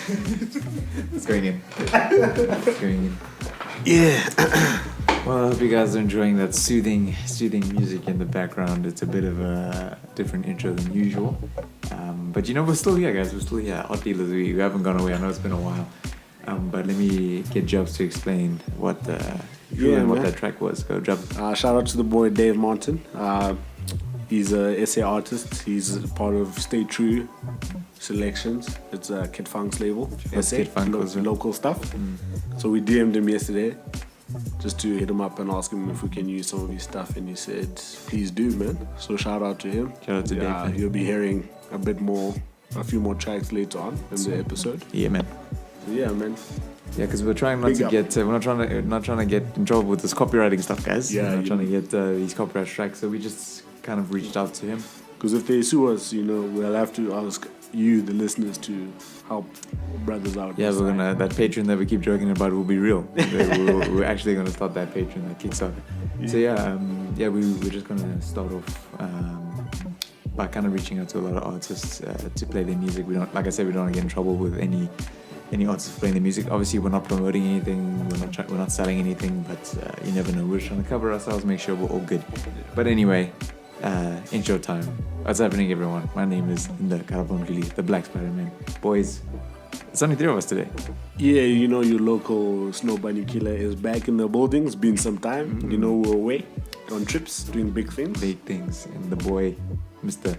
It's going in. It's going in. Yeah. Well, I hope you guys are enjoying that soothing music in the background. It's a bit of a different intro than usual. But we're still here, guys. We're still here. Hot Dealers, we haven't gone away. I know it's been a while. But let me get Jabs to explain what that track was. Go, Jabs. Shout out to the boy Daev Martian. He's a SA artist. He's part of Stay True Selections. It's a Kid Funk's label. SA, Kid Funk local stuff. So we DM'd him yesterday just to hit him up and ask him if we can use some of his stuff, and he said, please do, man. So shout out to him. Shout out to Dave. You'll be hearing a few more tracks later on in the episode. Yeah, man. So yeah, man. Yeah, because we're trying not to get we're not trying to get in trouble with this copywriting stuff, guys. Yeah, we're not trying to get these copyright strikes, so we just kind of reached out to him. Because if they sue us, we'll have to ask you, the listeners, to help brothers out. Yeah, we're gonna that Patreon that we keep joking about will be real. we're actually gonna start that Patreon that kicks off. So we're just gonna start off by kind of reaching out to a lot of artists to play their music. We don't want to get in trouble with any artists playing the music. Obviously, we're not promoting anything. We're not selling anything. But you never know. We're trying to cover ourselves, make sure we're all good. But anyway. Intro time. What's happening, everyone? My name is Linda Karabo, the Black Spider-Man. Boys, it's only 3 of us today. Yeah, your local Snow Bunny killer is back in the building. It's been some time. We're away on trips, doing big things. Big things. And the boy, Mr.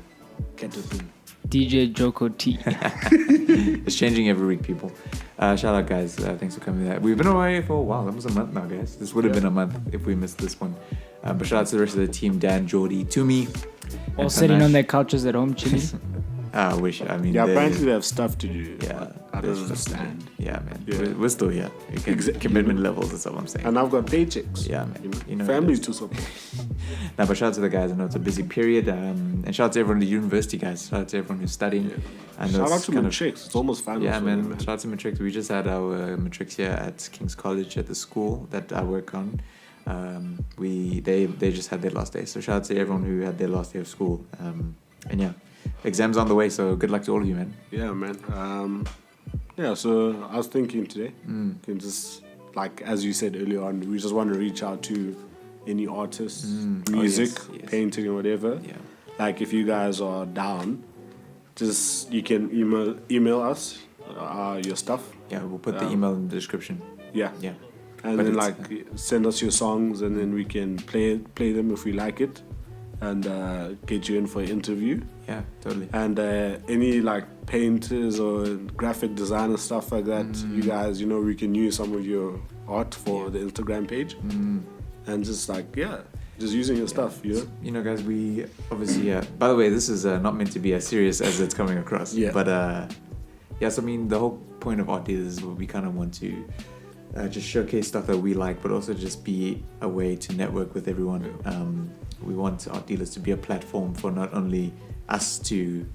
Caterpillar. DJ Joko T. It's changing every week, people. Shout out, guys. Thanks for coming. We've been away for a while. That was a month now, guys. This would have been a month if we missed this one. But shout out to the rest of the team, Dan, Jordy, Tumi. All sitting on their couches at home, chilling. I wish. Apparently they have stuff to do. Yeah. I don't understand. Yeah, man. Yeah. We're still here. Commitment levels, that's all I'm saying. And I've got paychecks. Yeah, man. Families to support. But shout out to the guys. I know it's a busy period. And shout out to everyone at the university, guys. Shout out to everyone who's studying. Yeah. Shout out to Matrix. It's almost final. Yeah, man. Shout out to Matrix. We just had our Matrix here at King's College at the school that I work on. They just had their last day. So shout out to everyone who had their last day of school. Exams on the way. So good luck to all of you, man. Yeah, man. So I was thinking today, can just, like as you said earlier on, we just want to reach out to any artists, music, painting, or whatever. Yeah. Like if you guys are down, just you can email us your stuff. Yeah, we'll put the email in the description. Yeah. Yeah. And then send us your songs, and then we can play them if we like it, and get you in for an interview. Yeah, totally. And any painters or graphic designer stuff like that, you guys, we can use some of your art for the Instagram page, and just just using your stuff. Guys, we obviously. By the way, this is not meant to be as serious as it's coming across. Yeah. But the whole point of Art Dealers is we kind of want to. Just showcase stuff that we like, but also just be a way to network with everyone. We want Art Dealers to be a platform for not only us to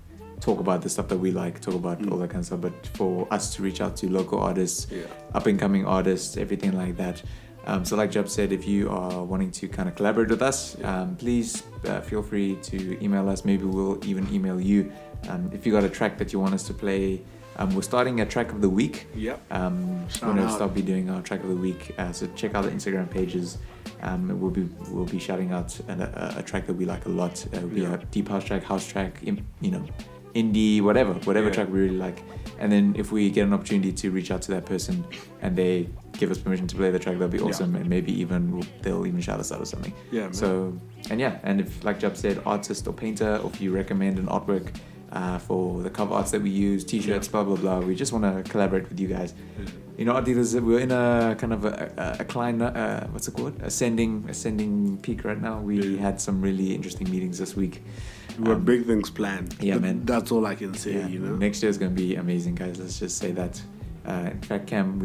talk about the stuff that we like, talk about all that kind of stuff, but for us to reach out to local artists, up-and-coming artists, everything like that. So like Jab said, if you are wanting to kind of collaborate with us, please feel free to email us. Maybe we'll even email you. If you got a track that you want us to play, we're starting a track of the week. Yep. We're going to start doing our track of the week. So check out the Instagram pages. We'll be shouting out a track that we like a lot. It'll be a deep house track, indie, whatever track we really like. And then if we get an opportunity to reach out to that person and they give us permission to play the track, that'd be awesome. And maybe they'll even shout us out or something. Yeah. Man. So and if, like Jab said, artist or painter, or if you recommend an artwork. For the cover arts that we use, t-shirts, blah blah blah. We just want to collaborate with you guys. Art Dealers, we're in a kind of a climb. What's it called? Ascending peak right now. We had some really interesting meetings this week. We have big things planned. Yeah, man. That's all I can say. Yeah. Next year is going to be amazing, guys. Let's just say that. In fact, Cam,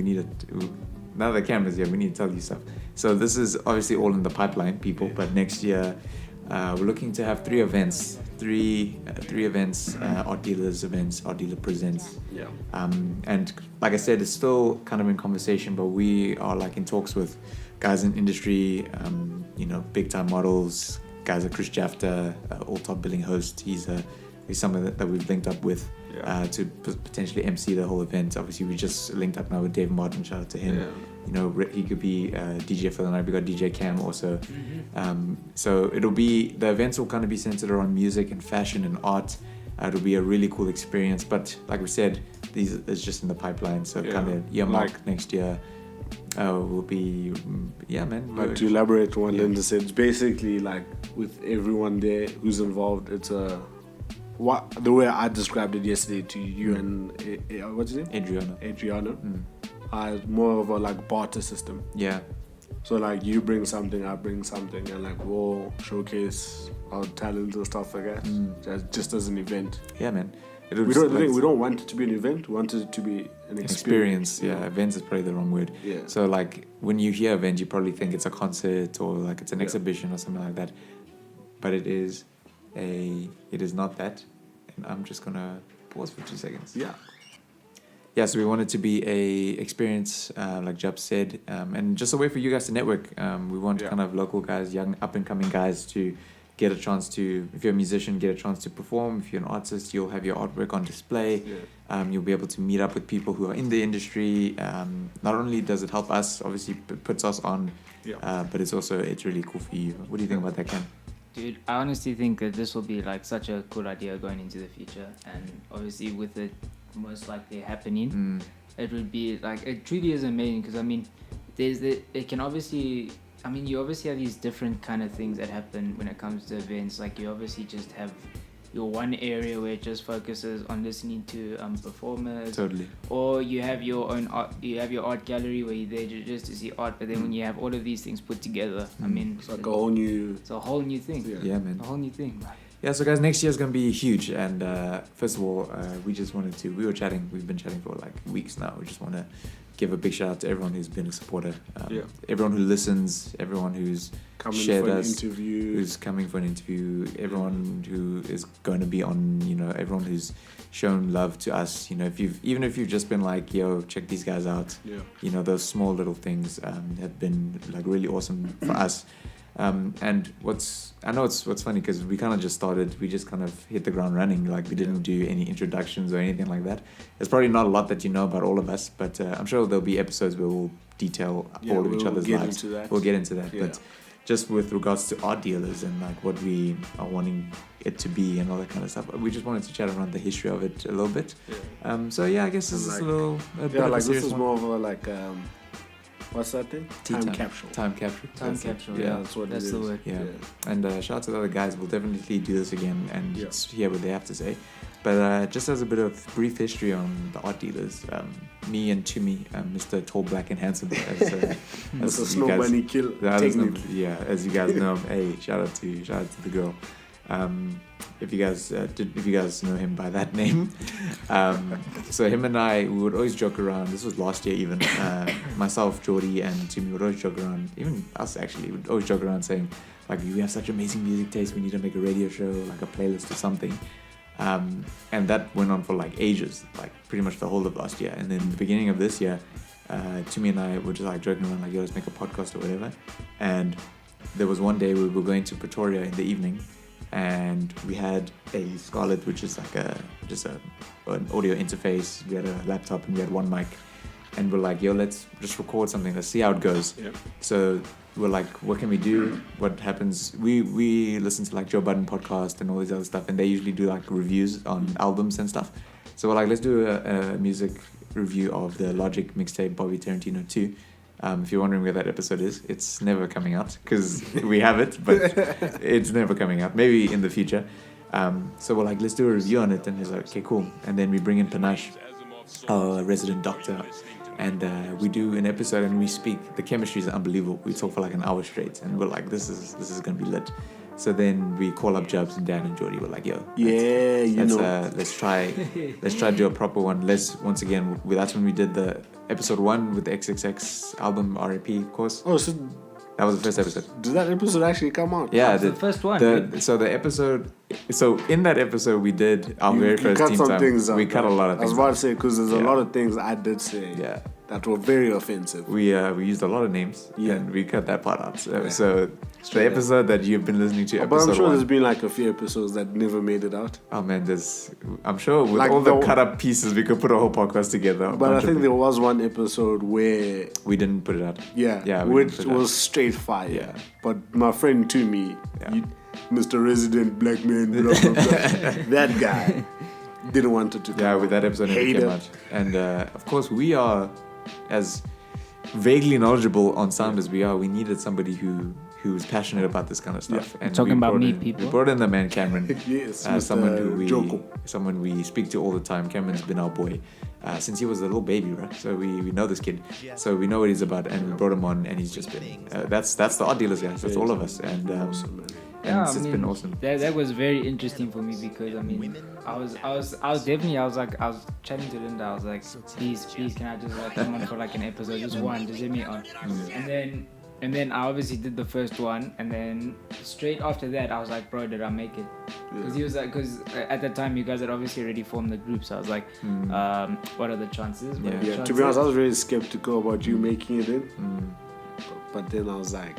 now that Cam is here, we need to tell you stuff. So this is obviously all in the pipeline, people. But next year, we're looking to have 3 events. Three events, Art Dealers events, Art Dealer Presents. Yeah. And like I said, it's still kind of in conversation, but we are in talks with guys in industry, big time models, guys like Chris Jafta, all top billing host. He's a He's someone that we've linked up with to potentially MC the whole event. Obviously, we just linked up now with Daev Martian. Shout out to him. You know, he could be DJ for the night. We got DJ Cam also. So the events will kind of be centered around music and fashion and art. It'll be a really cool experience. But like we said, these is just in the pipeline. So kind of earmark next year. Will be man. Like to elaborate on what Linda said, it's basically like with everyone there who's involved. It's the way I described it yesterday to you and what's his name? Adriano. More of a like barter system. Yeah. So like you bring something, I bring something, and like we'll showcase our talents and stuff like that. Just as an event. Yeah, man. We don't want it to be an event. We want it to be an experience. Yeah, events is probably the wrong word. Yeah. So like when you hear event, you probably think it's a concert or like it's an exhibition or something like that. But it is not that. And I'm just gonna pause for 2 seconds. Yeah, so we want it to be a experience, like Jab said, and just a way for you guys to network. We want kind of local guys, young up-and-coming guys to get a chance to, if you're a musician, get a chance to perform. If you're an artist, you'll have your artwork on display. You'll be able to meet up with people who are in the industry. Not only does it help us, obviously it puts us on, but it's really cool for you. What do you think about that, Ken? Dude, I honestly think that this will be like such a cool idea going into the future, and obviously with it most likely happening, it would be like, it truly is amazing, because I mean, it can obviously, I mean, you obviously have these different kind of things that happen when it comes to events. Like you obviously just have your one area where it just focuses on listening to performers. Totally. Or you have your own art, you have your art gallery where you're there just to see art. But then when you have all of these things put together, I mean, it's like a whole new. It's a whole new thing. Yeah, man. A whole new thing. Yeah, so guys, next year is going to be huge. And first of all, we been chatting for like weeks now. We just want to give a big shout out to everyone who's been a supporter. Everyone who listens, everyone who's shared us, who's coming for an interview, everyone who is going to be on, everyone who's shown love to us. Even if you've just been like, yo, check these guys out. Those small little things have been like really awesome for us. And what's funny, because we kind of just started, we just kind of hit the ground running. Like we didn't do any introductions or anything like that. There's probably not a lot that you know about all of us, but I'm sure there'll be episodes where we'll detail all of each other's lives. We'll get into that. But just with regards to art dealers and like what we are wanting it to be and all that kind of stuff, we just wanted to chat around the history of it a little bit. So yeah, I guess this is a bit of a serious this is one. more of a like what's that thing? Time capsule. Time capsule. Yeah, that's what that's it is. the word. Yeah. And shout out to the other guys. We'll definitely do this again and just hear what they have to say. But just as a bit of brief history on the art dealers, me and Chimmy, Mr. Tall, Black and Handsome, as a snow bunny kill technically. As you guys know, hey, shout out to the girl. If you guys know him by that name, so him and I, we would always joke around. This was last year even. Myself, Jordy, and Timmy would always joke around. Even us actually would always joke around saying, like, we have such amazing music taste. We need to make a radio show, like a playlist or something. And that went on for like ages, like pretty much the whole of last year. And then the beginning of this year, Timmy and I were just like joking around, like, yo, let's make a podcast or whatever. And there was one day we were going to Pretoria in the evening, and we had a Scarlett, which is like an audio interface. We had a laptop and we had one mic, and we're like, yo, let's just record something. Let's see how it goes. So we're like, what can we do? What happens? We listen to like Joe Budden podcast and all this other stuff, and they usually do like reviews on albums and stuff. So we're like, let's do a music review of the Logic mixtape Bobby Tarantino 2. If you're wondering where that episode is, it's never coming out because we have it, but it's never coming out. Maybe in the future. So we're like, let's do a review on it. And he's like, okay, cool. And then we bring in Panashe, our resident doctor, and we do an episode and we speak. The chemistry is unbelievable. We talk for like an hour straight, and we're like, this is gonna be lit. So then we call up Jabs and Dan and Jordy. We're like, yo, let's try do a proper one. That's when we did the episode 1 with the XXX album R.I.P. of course. Oh, so that was the first episode. Did that episode actually come out? Yeah, the first one. So in that episode we did our very first team time. We cut a lot of things. I was about to say, because there's a lot of things I did say. Yeah. that were very offensive. We used a lot of names, and we cut that part out. So, Yeah. so the episode that you've been listening to, But I'm episode sure 1. there's been like a few episodes that never made it out. Oh man, I'm sure with Like all the the- cut up pieces, we could put a whole podcast together. a But I bunch of think them. there was one episode where, we didn't put it out. yeah, we which didn't put it out. was straight fire. Yeah. But my friend to me, Yeah. Mr. Resident Black Man, blah, blah, blah, that guy didn't want it to come Yeah, out. with that episode never Hate came it. out. And of course, we are as vaguely knowledgeable on sound as we are. We needed somebody who's passionate about this kind of stuff. And Talking we about brought me, in- people. We brought in the man Cameron. Yes, Someone who Joko. someone we speak to all the time. Cameron's been our boy since he was a little baby, right? So we know this kid, so we know what he's about, and we brought him on, and he's just been that's the Art Dealers guys. That's all of us, and Awesome, man. Yeah, it's been awesome. That was very interesting for me because I mean, I was chatting to Linda. I was like, please, can I just come on for like an episode, just one, just get me on. And then I obviously did the first one, and then straight after that, I was like, bro, did I make it? Because he was like, at the time you guys had obviously already formed the group, so I was like, what are the chances? What are the Yeah, to chances? be honest, I was very skeptical about you making it in. But then I was like,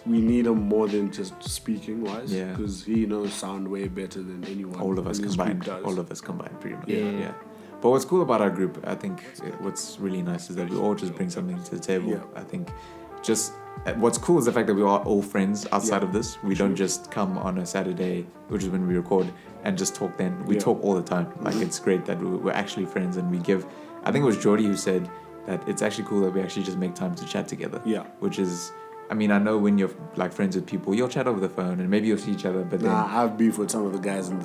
we need him more than just speaking wise. Yeah. Because he knows sound way better than anyone. All of us in this group combined. does. All of us combined, pretty much. Yeah. But what's cool about our group, I think, what's really nice is that we all just bring something to the table. Yeah. I think, just what's cool is the fact that we are all friends outside Yeah. of this. We don't just come on a Saturday, which is when we record, and just talk. Then we Yeah. talk all the time. Like it's great that we're actually friends, and we give. I think it was Jordy who said that it's actually cool that we actually just make time to chat together. Yeah. Which is. I mean, I know when you're like friends with people, you'll chat over the phone and maybe you'll see each other, but then Nah, I've beef with some of the guys in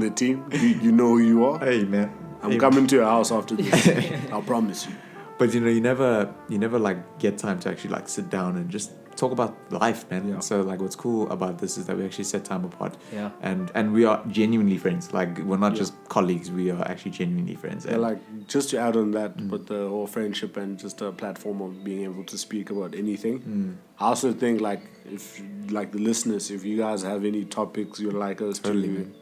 the team. You know who you are. hey man, I'm coming to your house after this. I'll promise you. But you know, you never like get time to actually like sit down and just talk about life, man. Yeah. So like, what's cool about this is that we actually set time apart. Yeah. And we are genuinely friends. Like we're not Yeah. just colleagues. We are actually genuinely friends. Yeah, And like just to add on that, with the whole friendship and just a platform of being able to speak about anything. I also think like if like the listeners, if you guys have any topics you'd like us Totally, to man.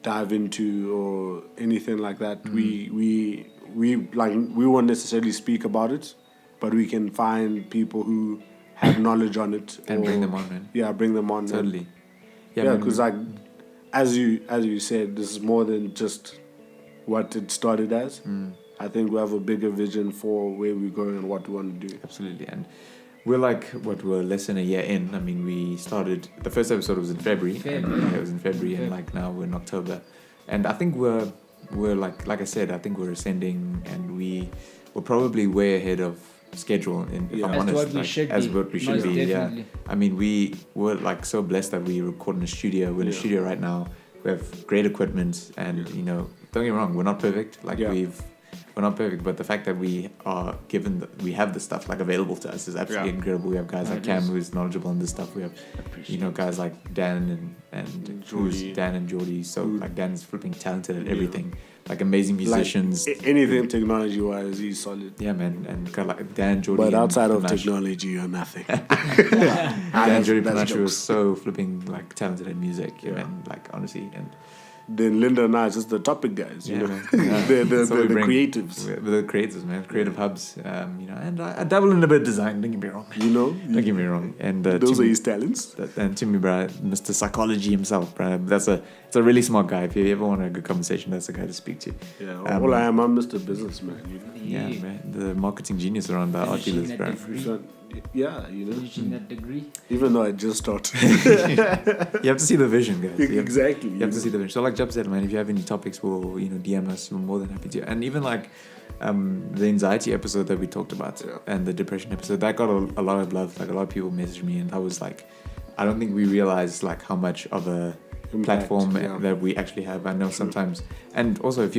dive into or anything like that, we won't necessarily speak about it, but we can find people who have knowledge on it and bring them on, man. Yeah, bring them on. Totally. Yeah, man, because like as you said, this is more than just what it started as. I think we have a bigger vision for where we're going and what we want to do. absolutely. And we're we're less than a year in. I mean, we started the first episode was in February. And, it was in February, and like now we're in October, and I think we're like I said, I think we're ascending, and we're probably way ahead of schedule. If Yeah. I'm As to honest, what we like, should as be. what we should Most be. definitely. Yeah. I mean, we were like so blessed that we record in a studio. We're in a Yeah. studio right now. We have great equipment, and you know, don't get me wrong, we're not perfect. Like Yeah. we're not perfect, but the fact that we are given we have the stuff like available to us is absolutely Yeah. incredible. We have guys No, like it Cam is. who's knowledgeable on this stuff. We have guys like Dan and Jordy. Dan and Jordy. So Who- like Dan's flipping talented at everything. Like amazing musicians. Like, anything technology wise, he's solid. Yeah, man, and kind of like Dan, Jordy. But and outside of Panashe. technology, you're nothing. Dan, Jordy, That's Panashe was jokes. so flipping like talented at music. Yeah, Yeah. man, like honestly, and Then Linda and I are just the topic guys. You yeah, know, man. Yeah. they're That's what we the bring. creatives. We're the creators, man. Creative hubs. You know, and I dabble in a bit of design. Don't get me wrong. You know, Don't get me wrong. And those are Timmy, his talents. and Timmy, bro, Mr. Psychology himself, bro. It's a really smart guy. If you ever want a good conversation, that's the guy to speak to. Yeah, all I am, I'm Mr. Businessman. You know? Yeah, man. The marketing genius around the art Finishing dealers, that bro. degree. So, yeah, you know, Reaching that degree. even though I just started. You have to see the vision, guys. Exactly. You have to see the vision. So, like Jab said, man, if you have any topics, we'll DM us. We're more than happy to. And even like the anxiety episode that we talked about, Yeah. and the depression episode, that got a lot of love. Like a lot of people messaged me, and that was like, I don't think we realized like how much of a Impact, platform yeah. that we actually have. I know sometimes, and also if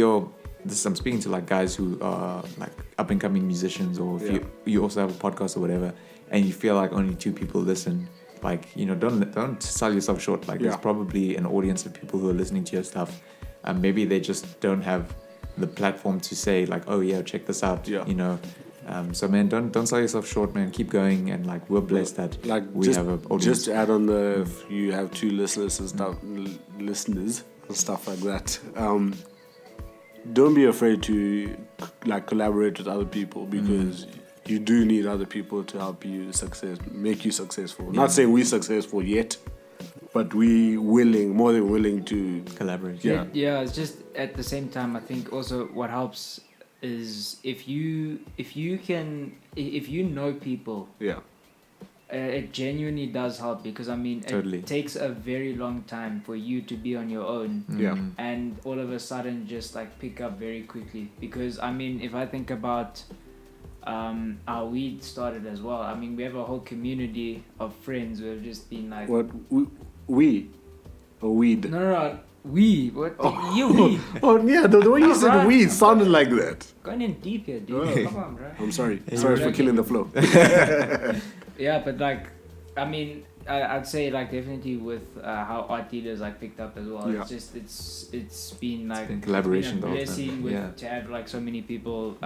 I'm speaking to like guys who are like up and coming musicians, or if Yeah. you also have a podcast or whatever, and you feel like only 2 people listen, like don't sell yourself short. Like Yeah. there's probably an audience of people who are listening to your stuff, and maybe they just don't have the platform to say like, oh yeah, check this out. Yeah. You know. So man, don't sell yourself short, man. Keep going, and like we're blessed that Like we just, have an audience. just to add on if you have 2 listeners and stuff, listeners and stuff like that. don't be afraid to like collaborate with other people, because you do need other people to help you make you successful. Not saying we're successful yet, but we more than willing to collaborate. Yeah, it's just at the same time, I think also what helps is if you know people, it genuinely does help, because I mean it takes a very long time for you to be on your own, and all of a sudden just like pick up very quickly. Because I mean, if I think about how we started as well, I mean, we have a whole community of friends who have just been like, what we or weed? No, we. What? You we? Oh yeah, the way you said weed sounded like that. Going in deep here, dude. Come on, bro. I'm sorry. Sorry for killing the flow. Yeah, but like, I mean, I'd say like definitely with how art dealers like picked up as well. It's just it's been like collaboration. It's been a blessing to have like so many people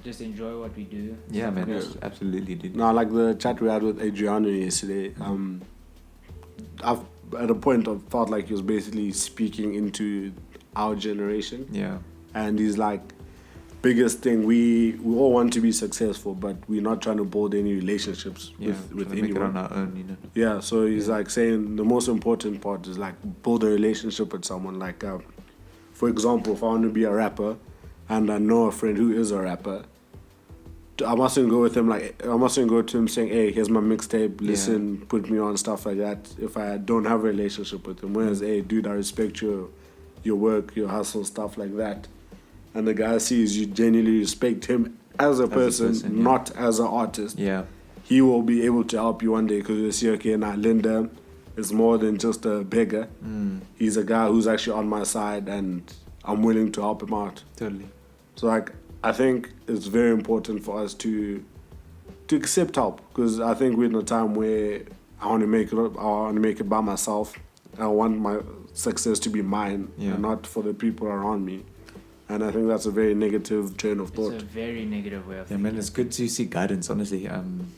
just enjoy what we do. Yeah, man, absolutely, dude. No, like the chat we had with Adriano yesterday. I've at a point I felt like he was basically speaking into our generation. Yeah, and he's like, biggest thing, we all want to be successful, but we're not trying to build any relationships with anyone. Make it on our own, you know. Yeah, so he's like saying the most important part is like build a relationship with someone. Like, for example, if I want to be a rapper and I know a friend who is a rapper, I mustn't go with him I mustn't go to him saying, hey, here's my mixtape, listen, put me on, stuff like that, if I don't have a relationship with him. Whereas, hey, dude, I respect your work, your hustle, stuff like that. And the guy sees you genuinely respect him as a person, not as an artist. Yeah. He will be able to help you one day, because you see, okay, now Linda is more than just a beggar. He's a guy who's actually on my side, and I'm willing to help him out. Totally. So like, I think it's very important for us to accept help, because I think we're in a time where I want to make it by myself. I want my success to be mine and not for the people around me. And I think that's a very negative train of thought. It's a very negative way of thinking. Yeah, man, it's good to seek guidance, honestly.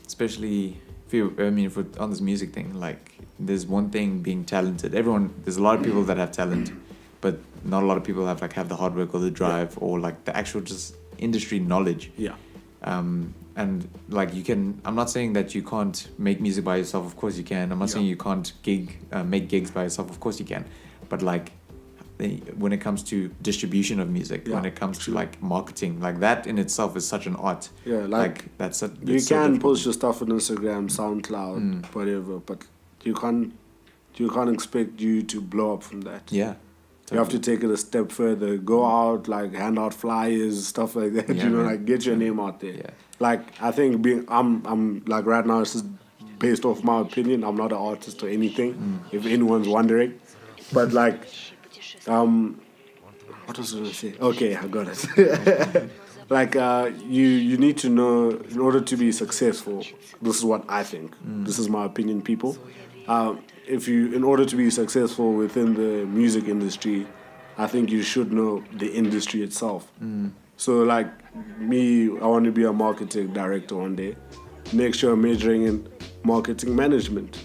Especially if we're on this music thing, like, there's one thing being talented. There's a lot of people that have talent, but not a lot of people have the hard work or the drive or like the actual just industry knowledge. Yeah. And like I'm not saying that you can't make music by yourself. Of course you can. I'm not saying you can't make gigs by yourself. Of course you can. But like, when it comes to distribution of music, when it comes to like marketing, like that in itself is such an art. Yeah, that's you can post your stuff on Instagram, SoundCloud, whatever, but you can't expect you to blow up from that. Yeah. Totally. You have to take it a step further. Go out, like hand out flyers, stuff like that. Yeah, like get your name out there. Yeah. Like I think I'm like right now, it's just based off my opinion. I'm not an artist or anything, if anyone's wondering. But like, what was I gonna say? Okay, I got it. Like you need to know, in order to be successful. This is what I think. This is my opinion, people. In order to be successful within the music industry, I think you should know the industry itself. So like me, I want to be a marketing director one day. Next year I'm majoring in marketing management.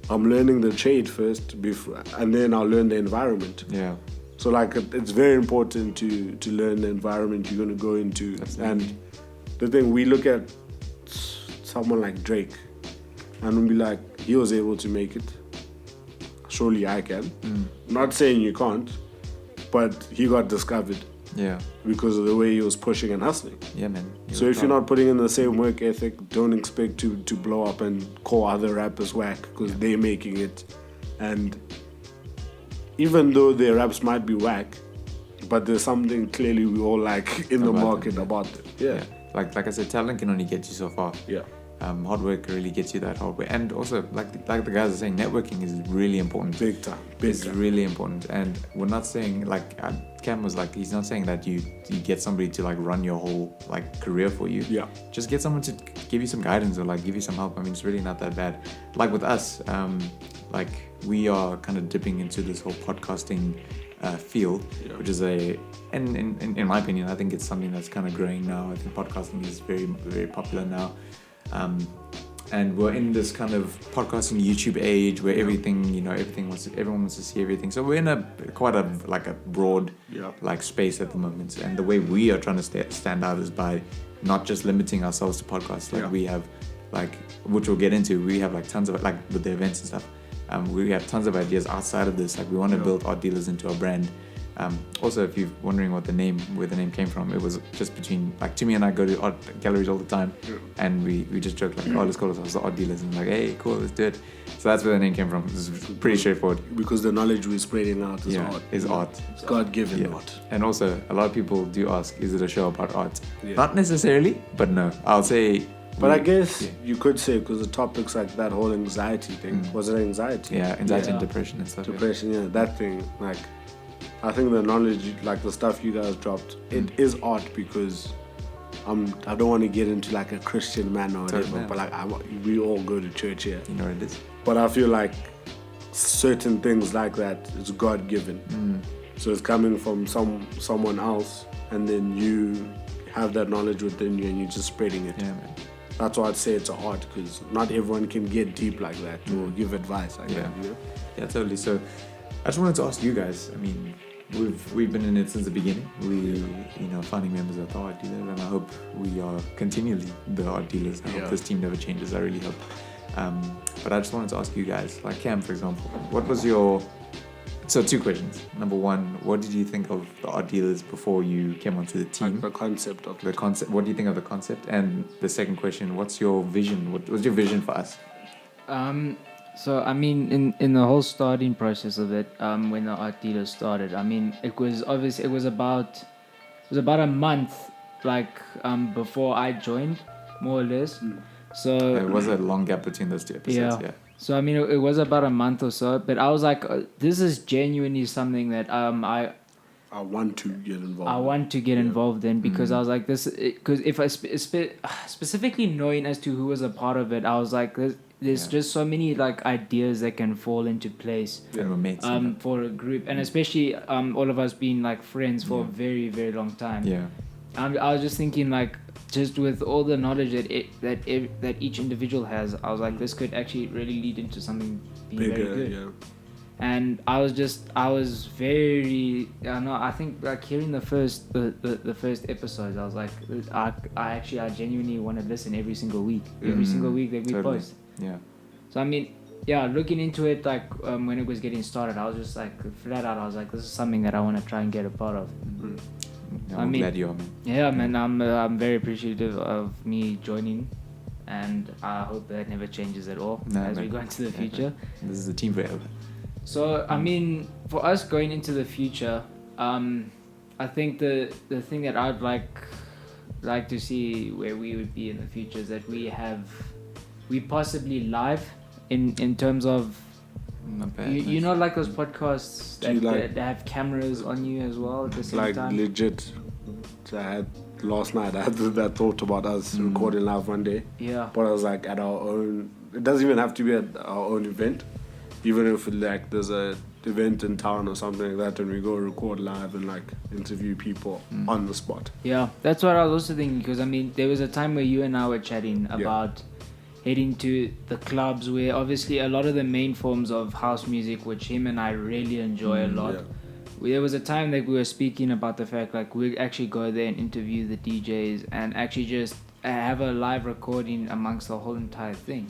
I'm learning the trade first, and then I'll learn the environment. Yeah. So like it's very important to learn the environment you're going to go into. And the thing, we look at someone like Drake and we'll be like, he was able to make it. Surely I can. Not saying you can't, but he got discovered. Yeah. Because of the way he was pushing and hustling. Yeah, man. So if you're not putting in the same work ethic, don't expect to blow up and call other rappers whack because they're making it. And even though their raps might be whack, but there's something clearly we all like in the market about them. Yeah. Like I said, talent can only get you so far. Yeah. Hard work really gets you that hard way. And also, like the guys are saying, networking is really important. Big time. It's really important. And we're not saying, like, Cam was like, he's not saying that you get somebody to, like, run your whole, like, career for you. Yeah. Just get someone to give you some guidance or, like, give you some help. I mean, it's really not that bad. Like, with us, like, we are kind of dipping into this whole podcasting field, which is in my opinion, I think it's something that's kind of growing now. I think podcasting is very, very popular now. and we're in this kind of podcasting YouTube age where everything, everyone wants to see everything. So we're in a broad like space at the moment. And the way we are trying to stand out is by not just limiting ourselves to podcasts. Like we have, which we'll get into. We have tons of with the events and stuff. We have tons of ideas outside of this. Like we want to build art dealers into a brand. Also, if you're wondering where the name came from, it was just between Timmy and I go to art galleries all the time, and we just joke let's call ourselves the art dealers, and hey, cool, let's do it. So that's where the name came from. It's pretty straightforward. Because the knowledge we're spreading out is art. It's God-given art. And also, a lot of people do ask, is it a show about art? Not necessarily, but no. I'll say. But I guess you could say, because the topics like that whole anxiety thing, was it anxiety? Yeah, anxiety and depression and stuff. Depression, that thing, I think the knowledge, the stuff you guys dropped, it is art because I don't want to get into a Christian man or whatever, but we all go to church here. You know what it is. But I feel like certain things like that is God-given. So it's coming from someone else, and then you have that knowledge within you and you're just spreading it. Yeah, man. That's why I'd say it's an art, because not everyone can get deep like that or give advice like that. You know? Yeah, totally. So I just wanted to ask you guys, we've been in it since the beginning. We, founding members of the art dealers, and I hope we are continually the art dealers. I hope this team never changes. I really hope. But I just wanted to ask you guys, Cam, for example, what was your... So 2 questions. Number 1, what did you think of the art dealers before you came onto the team? The concept of the concept. What do you think of the concept? And the second question, what's your vision? What was your vision for us? So in the whole starting process of it, when the art dealer started, it was about a month before I joined, more or less. So there was a long gap between those 2 episodes. Yeah. So it was about a month or so, but I was this is genuinely something that I want to get involved. I want to get involved in, because I was because if I specifically knowing as to who was a part of it, I was there's just so many ideas that can fall into place for a group, and especially all of us being friends for a very, very long time. Yeah. I was just thinking just with all the knowledge that each individual has, I was this could actually really lead into something being bigger, very good. And I was very, I think hearing the first episodes, I was I genuinely want to listen every single week that we post. Yeah. So looking into it when it was getting started, I was just flat out, I was this is something that I want to try and get a part of. I'm glad you are, man. Yeah, man, I'm very appreciative of me joining, and I hope that never changes at all we go into the future. This is a team forever. So for us going into the future, I think the thing that I'd like to see where we would be in the future is that we possibly live in terms of you know those podcasts that have cameras on you as well at the same time. Legit. Last night I had that thought about us recording live one day. Yeah. But I was at our own. It doesn't even have to be at our own event. Even if there's a event in town or something like that, and we go record live and interview people on the spot. Yeah, that's what I was also thinking, because there was a time where you and I were chatting about heading to the clubs, where obviously a lot of the main forms of house music, which him and I really enjoy a lot. There was a time that we were speaking about the fact we'd actually go there and interview the DJs and actually just have a live recording amongst the whole entire thing.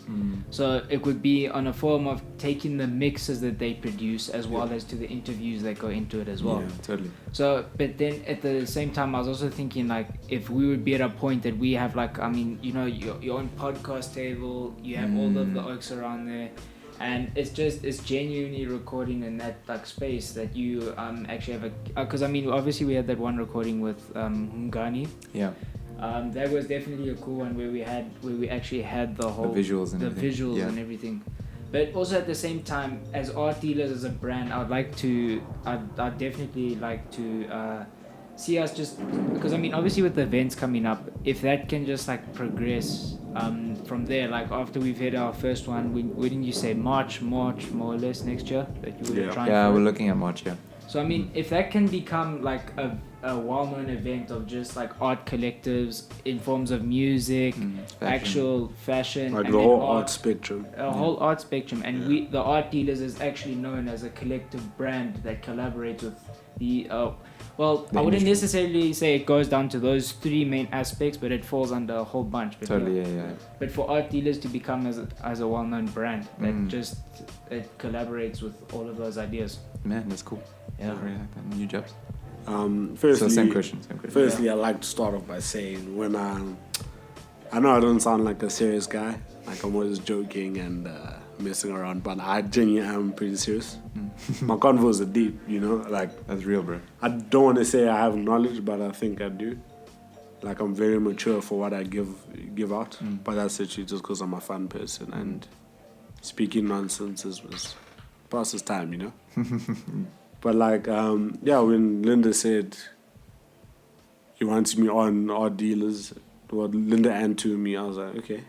So it would be on a form of taking the mixes that they produce as well as to the interviews that go into it as well. Yeah, totally. So, but then at the same time, I was also thinking if we would be at a point that we have your own podcast table, you have all of the oaks around there, and it's genuinely recording in that space that you actually have because obviously we had that one recording with Mngani. Yeah. That was definitely a cool one where we actually had the whole visuals and and everything. But also at the same time, as art dealers, as a brand, I'd definitely like to see us just, because obviously with the events coming up, if that can just progress from there, after we've had our first one, wouldn't you say March more or less next year that you were trying? Yeah, we're looking at March. Yeah. So if that can become a a well-known event of just like art collectives in forms of music, actual fashion, like and the then whole art spectrum. whole art spectrum. And the art dealers is actually known as a collective brand that collaborates with the I wouldn't necessarily say it goes down to those three main aspects, but it falls under a whole bunch. But Totally, yeah. But for art dealers to become as a well-known brand that just it collaborates with all of those ideas. Man, that's cool. Yeah. I really like that. New jobs. Firstly, So same question. Firstly, I'd like to start off by saying when I know I don't sound like a serious guy, like I'm always joking and messing around, but I genuinely am pretty serious. My convos are deep, you know, like That's real, bro. I don't want to say I have knowledge, but I think I do. Like I'm very mature for what I give out, but that's literally just because I'm a fun person and speaking nonsense was passes time, you know. But like when Linda said he wants me on art dealers, well, Linda and to me, I was like, okay,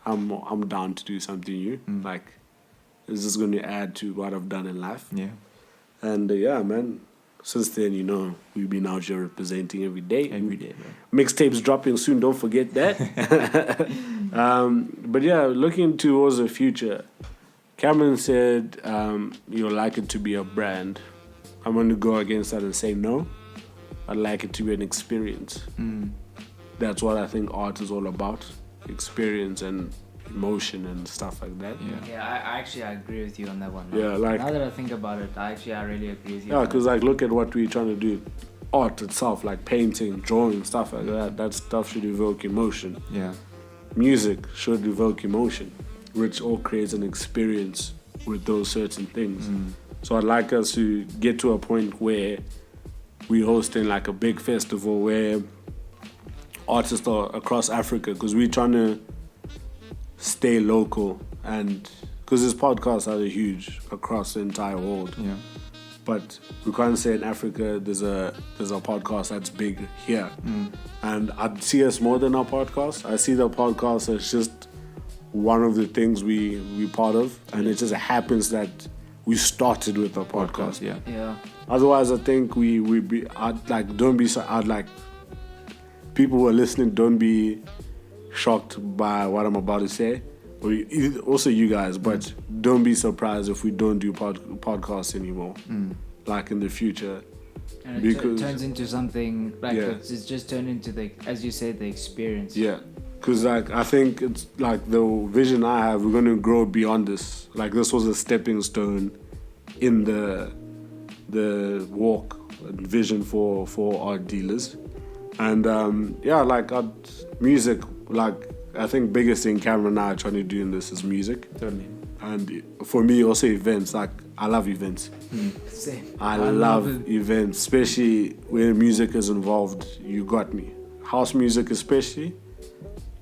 I'm down to do something new. Like, is this going to add to what I've done in life? Yeah. And man, since then, you know, we've been out here representing every day. Every day, bro. Mixtapes dropping soon, don't forget that. But yeah, looking towards the future, Cameron said you'd like it to be a brand. I'm going to go against that and say no. I'd like it to be an experience. That's what I think art is all about. Experience and emotion and stuff like that. Yeah, I agree with you on that one. Yeah, like now that I think about it, I really agree with you. yeah, because like look at what we're trying to do. Art itself, like painting, drawing, stuff like that. That stuff should evoke emotion. Yeah. Music should evoke emotion, which all creates an experience with those certain things. So I'd like us to get to a point where we're hosting like a big festival where artists are across Africa, because we're trying to stay local, and because this podcast are huge across the entire world. Yeah. But we can't say in Africa there's a podcast that's big here. And I'd see us more than our podcast. I see the podcast as just one of the things we part of, and it just happens that we started with a podcast. Yeah. Otherwise, I think people who are listening, don't be shocked by what I'm about to say. Also you guys, but don't be surprised if we don't do podcasts anymore. Like in the future. And it turns into something like it's just turned into as you said, the experience. Yeah. Because like I think it's like the vision I have, we're going to grow beyond this. Like this was a stepping stone in the walk and vision for art dealers. And like music, like I think biggest thing Cameron and I are trying to do in this is music. Totally. And for me also events, like I love events. Same. I love events, especially where music is involved. You got me. House music especially,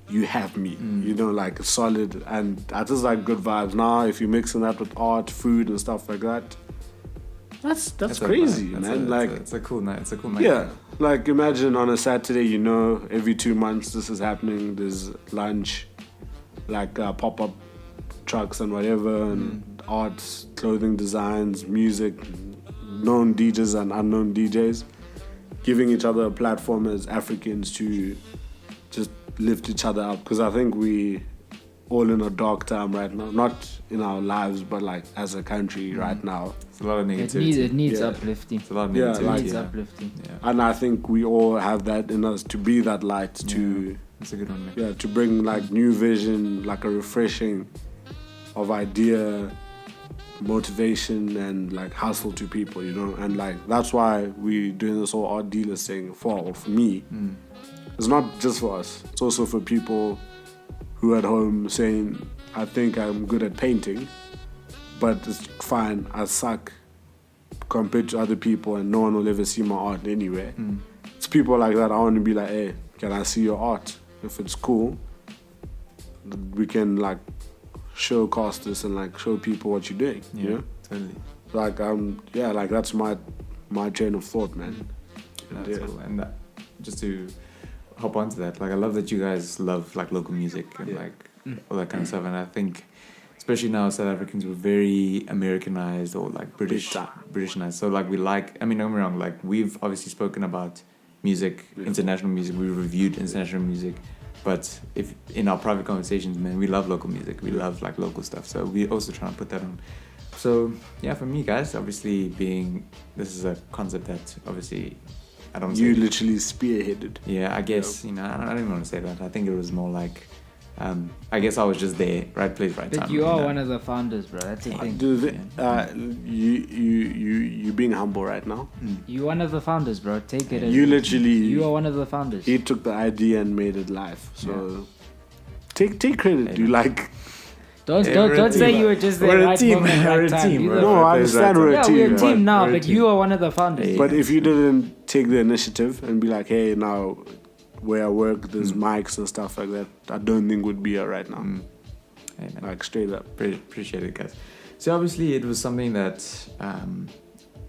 you have me. You know, like solid, and I just like good vibes. Now if you're mixing that with art, food and stuff like that, that's crazy, man. It's a cool night. It's a cool night. Yeah, like imagine on a Saturday, you know, every 2 months this is happening. There's lunch, like pop-up trucks and whatever, and arts, clothing designs, music, known DJs and unknown DJs, giving each other a platform as Africans to just lift each other up. Because I think we all in a dark time right now, not in our lives, but like as a country right now. It's a lot of negativity. It needs uplifting. It's a lot of negativity. It needs uplifting. Yeah. And I think we all have that in us to be that light, to That's a good one, man. yeah, to bring like new vision, like a refreshing of idea, motivation, and like hustle to people, you know. And like that's why we doing this whole art dealer thing for me. It's not just for us, it's also for people who at home saying, I think I'm good at painting, but it's fine, I suck compared to other people and no one will ever see my art anywhere. It's people like that I want to be like, hey, can I see your art? If it's cool, we can like showcase this and like show people what you're doing. Yeah, you know? totally. Like like that's my train of thought, man. That's cool. And just to hop onto that, like I love that you guys love like local music and like all that kind of stuff, and I think especially now South Africans were very Americanized or like Britishized. So like we like, I mean, don't get me wrong, like we've obviously spoken about music, international music, we reviewed international music, but if in our private conversations, man, we love local music, we love like local stuff. So we also try to put that on. So yeah, for me guys, obviously this is a concept that obviously I don't You say, literally spearheaded. yeah, I guess, you know, I don't even want to say that. I think it was more like, I guess I was just there, right place, right time. But you are one of the founders, bro. That's the thing. You being humble right now. You're one of the founders, bro. Take it. You literally. You are one of the founders. He took the idea and made it live. So take credit. Yeah. You like. Don't say team. you were just there We're a right team. moment, We're right a time. team, You bro. the- No, I understand we're a yeah, team. we're a team now, We're a but team. you are one of the founders. Yeah. But if you didn't take the initiative and be like, hey, now where I work, there's mics and stuff like that, I don't think we'd be here right now. Hey, man. Like straight up. Appreciate it, guys. So obviously it was something that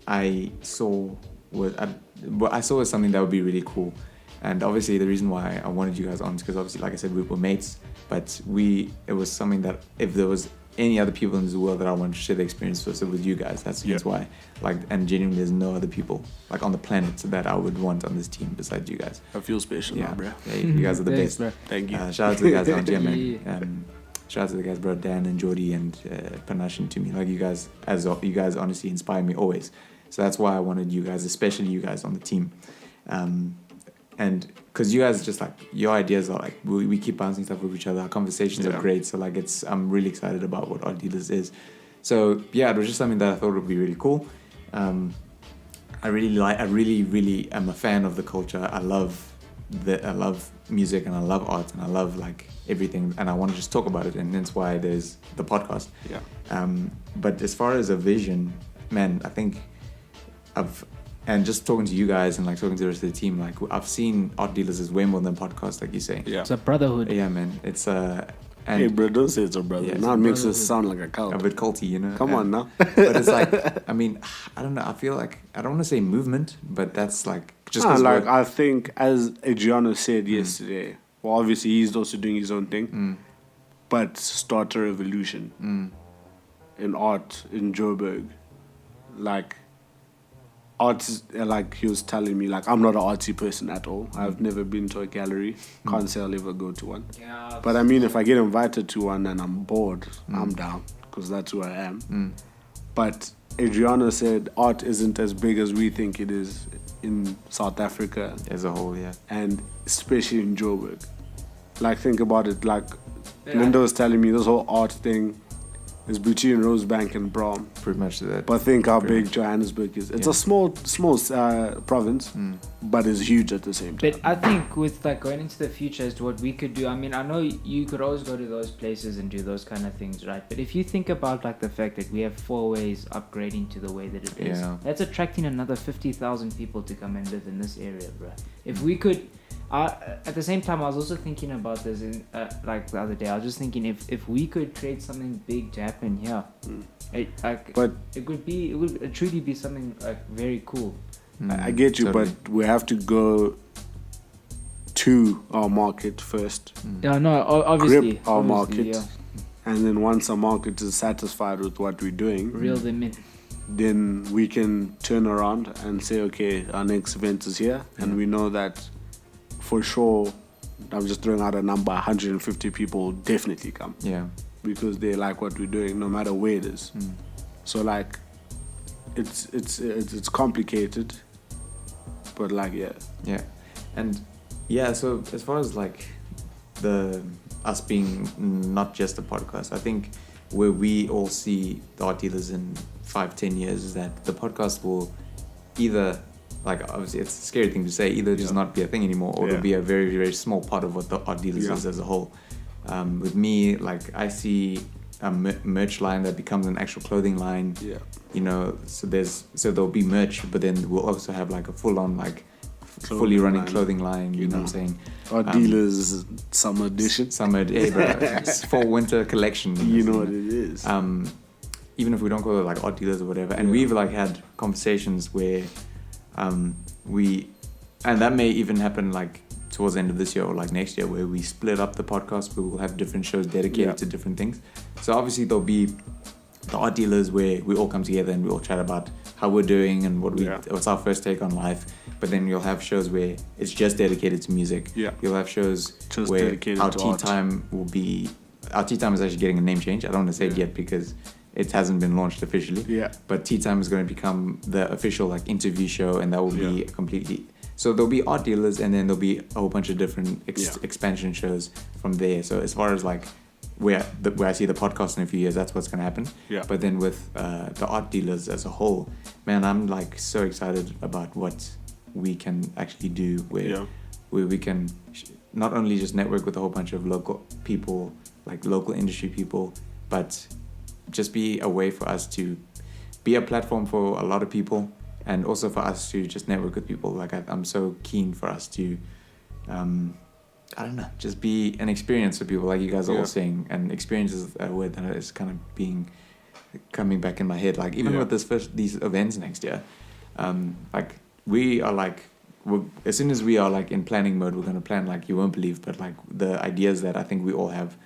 I saw as something that would be really cool. And obviously the reason why I wanted you guys on is because obviously, like I said, we were mates, but it was something that if there was any other people in this world that I wanted to share the experience with you guys, that's why. Like, and genuinely there's no other people like on the planet that I would want on this team besides you guys. I feel special now, bro. Yeah, you guys are the Thanks, best. bro. Thank you. Shout out to the guys down here, Yeah. man. Shout out to the guys, bro, Dan and Jordy and Panashe and Tumelo. Like you guys honestly inspire me always. So that's why I wanted you guys, especially you guys on the team. And because you guys just like, your ideas are like, we keep bouncing stuff with each other. Our conversations are great. So like I'm really excited about what Odd Dealers is. So yeah, it was just something that I thought would be really cool. I really am a fan of the culture. I love music and I love art and I love like everything, and I want to just talk about it, and that's why there's the podcast. But as far as a vision, man, I think and just talking to you guys and like talking to the rest of the team, like I've seen Art Dealers is way more than podcast, like you say. Yeah. It's a brotherhood. Yeah, man. It's and Hey, bro, don't say it's a brother. Yeah, it's now a it makes brotherhood. it sound like a cult. a bit culty, you know. Come on now. But it's like, I mean, I don't know. I feel like I don't want to say movement, but that's like just like I think, as Adriano said yesterday, well, obviously he's also doing his own thing, but start a revolution in art in Joburg. Like, arts, like he was telling me, like I'm not an artsy person at all. I've never been to a gallery. Can't say I'll ever go to one. Yeah. But I mean, if I get invited to one and I'm bored, I'm down, because that's who I am. But Adriano said art isn't as big as we think it is in South Africa, as a whole, yeah. and especially in Joburg. Like, think about it. Like, Linda was telling me this whole art thing is between Rosebank and Brom. Pretty much that. But think how Pretty big much. Johannesburg is. It's a small province, but it's huge at the same time. But I think with like going into the future as to what we could do, I mean, I know you could always go to those places and do those kind of things, right? But if you think about like the fact that we have 4 ways upgrading to the way that it is, that's attracting another 50,000 people to come and live in this area, bro. If we could, at the same time, I was also thinking about this in like the other day. I was just thinking if we could create something big to happen here, it would truly be something like very cool. I get you, Totally. but we have to go to our market first. Yeah, no, obviously. Grip our market. Yeah. And then once our market is satisfied with what we're doing, Reel them in. then we can turn around and say, okay, our next event is here. And we know that for sure, I'm just throwing out a number, 150 people will definitely come. Yeah. Because they like what we're doing, no matter where it is. So like, it's complicated, but like, Yeah. And yeah, so as far as like us being not just a podcast, I think where we all see the Art Dealers in 5-10 years is that the podcast will either, like, obviously it's a scary thing to say, either just not be a thing anymore, or it'll be a very, very small part of what the Art Dealers is as a whole. With me, like, I see a merch line that becomes an actual clothing line. You know, so there'll be merch, but then we'll also have like a full-on like fully running clothing line. You know what I'm saying? Our Dealers summer edition. Summer, hey, bro, it's fall-winter collection. You know what it is. Even if we don't call it like Art Dealers or whatever, and we've like had conversations where and that may even happen like towards the end of this year or like next year, where we split up the podcast. We will have different shows dedicated to different things. So obviously there'll be the art dealers where we all come together and we all chat about how we're doing and what's our first take on life. But then you'll have shows where it's just dedicated to music. Yeah. You'll have shows just where dedicated our to tea art. time will be. Our tea time is actually getting a name change. I don't want to say it yet because it hasn't been launched officially. Yeah. But tea time is going to become the official like interview show, and that will be completely. So there'll be art dealers, and then there'll be a whole bunch of different expansion shows from there. So as far as like where I see the podcast in a few years, that's what's going to happen. Yeah. But then with the art dealers as a whole, man, I'm like so excited about what we can actually do where we can not only just network with a whole bunch of local people, like local industry people, but just be a way for us to be a platform for a lot of people, and also for us to just network with people. Like I'm so keen for us to I don't know, just be an experience for people, like you guys are all saying. And experience is a word that is kind of coming back in my head. Like even with these events next year, like we are like, as soon as we are like in planning mode, we're going to plan like you won't believe, but like the ideas that I think we all have,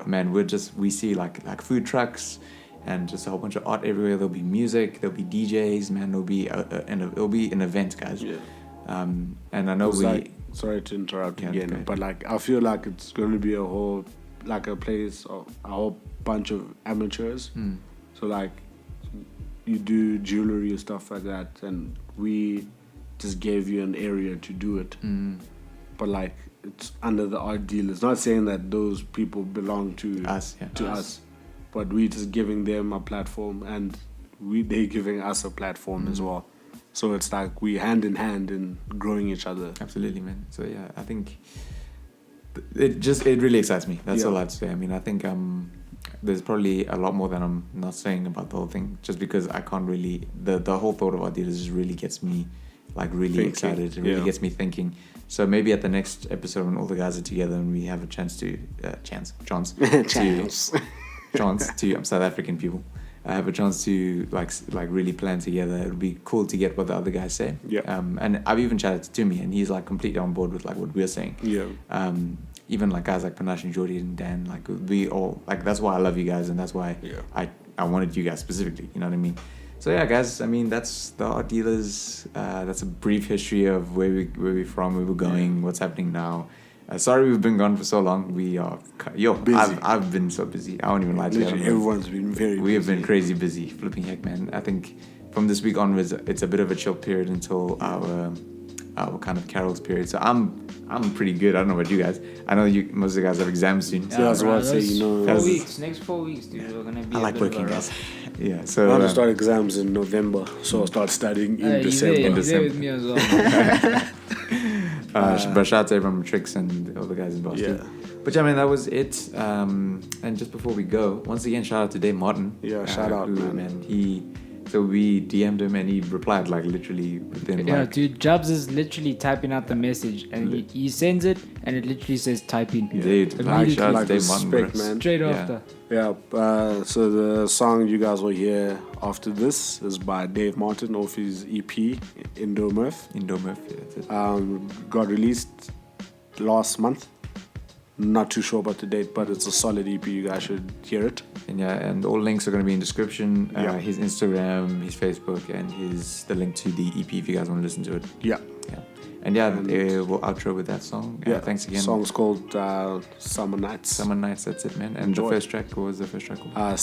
man, we see like food trucks and just a whole bunch of art everywhere. There'll be music, there'll be DJs, man. It'll be an event, guys. Yeah. And I know sorry to interrupt again, but like I feel like it's going to be a whole bunch of amateurs. So like you do jewelry and stuff like that, and we just gave you an area to do it. But like it's under the art deal. It's not saying that those people belong to us, but we just giving them a platform, and they giving us a platform as well. So it's like we hand in hand in growing each other. Absolutely, man. So yeah, I think it really excites me. That's all I have to say. I mean, I think there's probably a lot more that I'm not saying about the whole thing, just because I can't really, the whole thought of art dealers just really gets me like really excited. It really gets me thinking. So maybe at the next episode when all the guys are together and we have a chance to I'm South African people. I have a chance to like really plan together. It'll be cool to get what the other guys say. Yeah. And I've even chatted to Timmy, and he's like completely on board with like what we're saying. Yeah. Even like guys like Panashe and Jordy and Dan, like we all like, that's why I love you guys, and that's why I wanted you guys specifically. You know what I mean? So yeah, guys. I mean, that's the art dealers. That's a brief history of where we're from, where we're going, what's happening now. Sorry we've been gone for so long. We are busy. I've been so busy. I won't even lie to you. Everyone's been very busy. We have been crazy busy. Flipping heck, man. I think from this week onwards, it's a bit of a chill period until our kind of carols period. So I'm pretty good. I don't know about you guys. I know most of the guys have exams soon. So that's what I say. 4 weeks. Next 4 weeks, dude. We're gonna be. I like working, guys. Yeah. So I'm gonna start exams in November, so I'll start studying in December. You're there with me as well. But shout out to everyone, Tricks and all the guys in Boston. Yeah. But yeah, man, that was it. And just before we go, once again, shout out to Daev Martian. Yeah, shout out, man. So we DM'd him and he replied like literally within dude, Jabs is literally typing out the message and he sends it and it literally says typing. Dude, shout out to Daev Martian, man. Straight after. Yeah, so the song you guys will hear after this is by Daev Martian off his EP, Indomurph. Yeah, that's it. Got released last month. Not too sure about the date, but it's a solid EP. You guys should hear it. And all links are going to be in description. His Instagram, his Facebook, and the link to the EP if you guys want to listen to it. Yeah. And we'll outro with that song. Thanks again. The song's called Summer Nights. Summer Nights, that's it, man. And Enjoy. the first track, what was the first track called?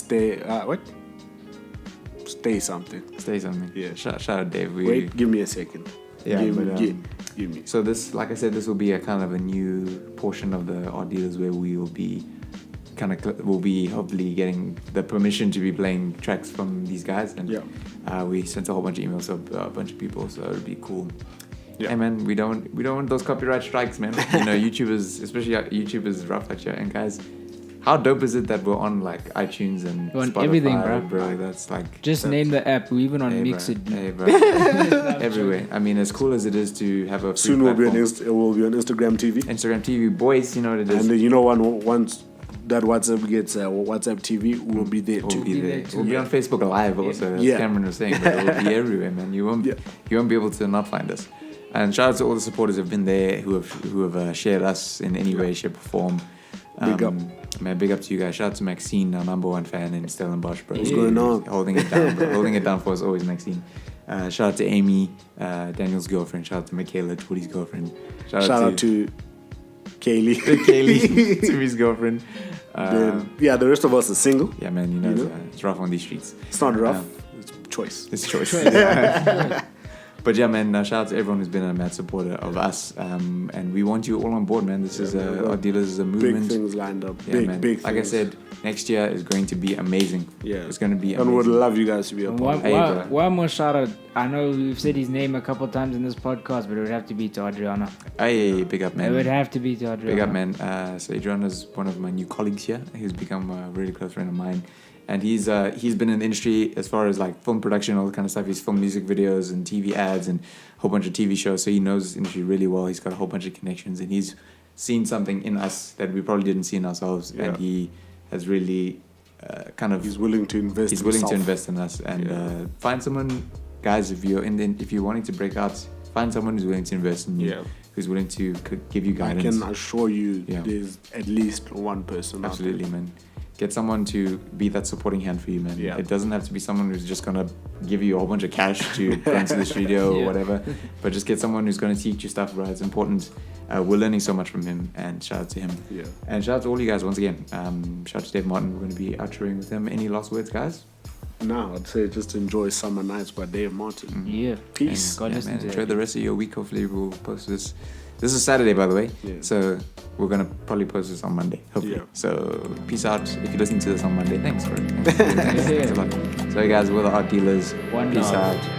Stay something. Stay something. Yeah. Shout out Dave. Wait, give me a second. Give me. So this, like I said, this will be a kind of a new portion of the art dealers where we will be we'll be hopefully getting the permission to be playing tracks from these guys. And we sent a whole bunch of emails to a bunch of people, so it'll be cool. Yeah. Hey man, we don't want those copyright strikes, man. You know, YouTubers, especially YouTube is rough at you. And guys, how dope is it that we're on like iTunes and on Spotify, everything, bro? That's like just name the app. We even on Mix It. Hey, bro. Everywhere. I mean, as cool as it is to have a free soon platform, it will be on Instagram TV. Instagram TV, boys, you know what it is. And you know, once that WhatsApp gets WhatsApp TV, we'll be there too. We'll be on Facebook Live also, as Cameron was saying, but it will be everywhere, man. You won't be able to not find us. And shout out to all the supporters who've been there, who have shared us in any way, shape, or form. Big up. Man, big up to you guys. Shout out to Maxine, our number one fan in Stellenbosch, bro. What's going on? Holding it down, bro. Holding it down for us always, Maxine. Shout out to Amy, Daniel's girlfriend. Shout out to Michaela, Twitty's girlfriend. Shout out to Kaylee. Kaylee, Timmy's girlfriend. The rest of us are single. Yeah, man, you know? It's rough on these streets. It's not rough. It's choice. It's choice. But yeah, man, shout out to everyone who's been a mad supporter of us. And we want you all on board, man. This is our dealers is a movement. Big things lined up. Yeah, man. Big like things. I said, next year is going to be amazing. Yeah. It's going to be And amazing. would love you guys to be a part of it. One more shout out. I know we've said his name a couple of times in this podcast, but it would have to be to Adriana. Hey, big up, man. It would have to be to Adriana. Big up, man. So Adriana's one of my new colleagues here. He's become a really close friend of mine. And he's been in the industry as far as like film production, all that kind of stuff. He's filmed music videos and TV ads and a whole bunch of TV shows. So he knows this industry really well. He's got a whole bunch of connections and he's seen something in us that we probably didn't see in ourselves. Yeah. And he has really He's willing to invest. He's willing to invest in us and find someone, guys. If you're wanting to break out, find someone who's willing to invest in you. Yeah. Who's willing to give you guidance. I can assure you, there's at least one person. Absolutely, man. Get someone to be that supporting hand for you, man. Yeah. It doesn't have to be someone who's just gonna give you a whole bunch of cash to go into the studio or whatever. But just get someone who's gonna teach you stuff, bro. It's important. We're learning so much from him, and shout out to him. Yeah. And shout out to all you guys once again. Shout out to Daev Martian. We're gonna be outroing with him. Any last words, guys? No, I'd say just enjoy Summer Nights by Daev Martian. Yeah. Peace. God listen man, to enjoy it. the rest of your week. Hopefully we'll post this. This is Saturday, by the way. Yeah. So we're gonna probably post this on Monday. Hopefully. Yeah. So peace out. If you're listening to this on Monday, thanks for it. Thanks a lot. So guys, we're the art dealers. One Peace love. out.